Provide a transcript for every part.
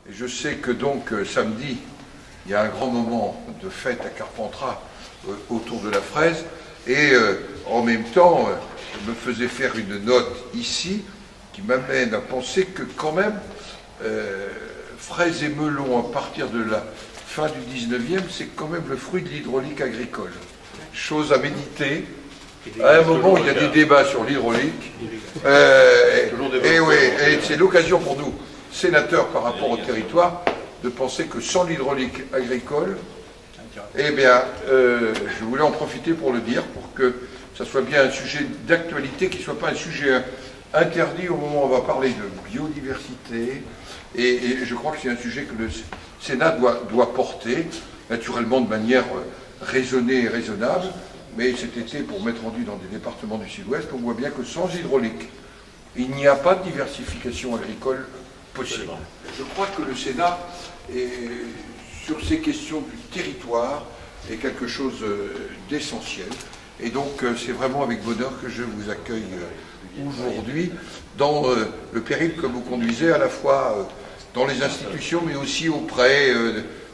Et je sais que donc samedi, il y a un grand moment de fête à Carpentras autour de la fraise. Et en même temps, je me faisais faire une note ici qui m'amène à penser que quand même, fraises et melons à partir de la fin du 19e, c'est quand même le fruit de l'hydraulique agricole. Chose à méditer. À un moment, il y a des débats sur l'hydraulique. Et oui, et c'est l'occasion pour nous, sénateurs par rapport au territoire, de penser que sans l'hydraulique agricole, eh bien, je voulais en profiter pour le dire, pour que ça soit bien un sujet d'actualité, qui ne soit pas un sujet interdit au moment où on va parler de biodiversité. Et je crois que c'est un sujet que le Sénat doit porter, naturellement de manière raisonnée et raisonnable. Mais cet été, pour m'être rendu dans des départements du Sud-Ouest, on voit bien que sans hydraulique, il n'y a pas de diversification agricole possible. Je crois que le Sénat, sur ces questions du territoire, est quelque chose d'essentiel. Et donc, c'est vraiment avec bonheur que je vous accueille aujourd'hui dans le périple que vous conduisez, à la fois dans les institutions, mais aussi auprès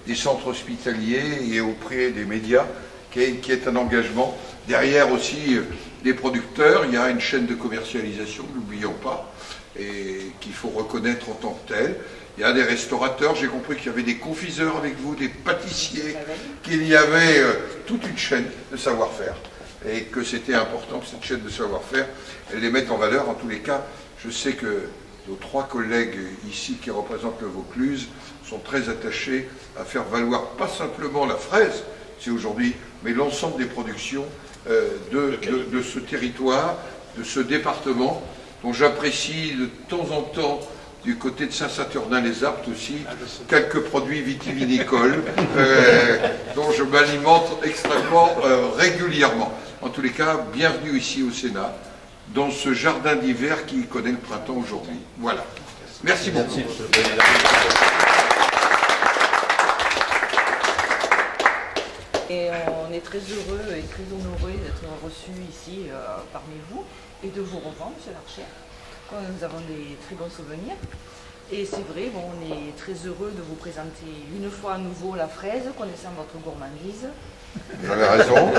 des centres hospitaliers et auprès des médias, qui est un engagement. Derrière aussi les producteurs, il y a une chaîne de commercialisation, n'oublions pas, et qu'il faut reconnaître en tant que telle. Il y a des restaurateurs, j'ai compris qu'il y avait des confiseurs avec vous, des pâtissiers, qu'il y avait toute une chaîne de savoir-faire. Et que c'était important que cette chaîne de savoir-faire, elle les mette en valeur. En tous les cas, je sais que nos trois collègues ici qui représentent le Vaucluse sont très attachés à faire valoir pas simplement la fraise, c'est aujourd'hui, mais l'ensemble des productions de ce territoire, de ce département, dont j'apprécie de temps en temps, du côté de Saint-Saturnin-les-Aptes aussi, quelques produits vitivinicoles dont je m'alimente extrêmement régulièrement. En tous les cas, bienvenue ici au Sénat, dans ce jardin d'hiver qui connaît le printemps aujourd'hui. Voilà. Merci beaucoup. Et on est très heureux et très honorés d'être reçus ici parmi vous et de vous revoir, M. Larcher. Nous avons des très bons souvenirs. Et c'est vrai, bon, on est très heureux de vous présenter une fois à nouveau la fraise, connaissant votre gourmandise. Vous avez raison.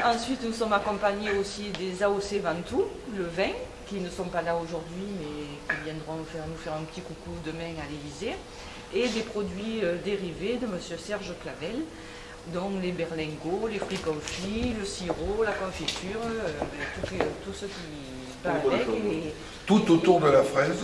Ensuite, nous sommes accompagnés aussi des AOC Ventoux, le vin, qui ne sont pas là aujourd'hui, mais qui viendront nous faire un petit coucou demain à l'Élysée, et des produits dérivés de M. Serge Clavel, dont les berlingots, les fruits confits, le sirop, la confiture, tout ce qui va avec. Tout autour de la fraise.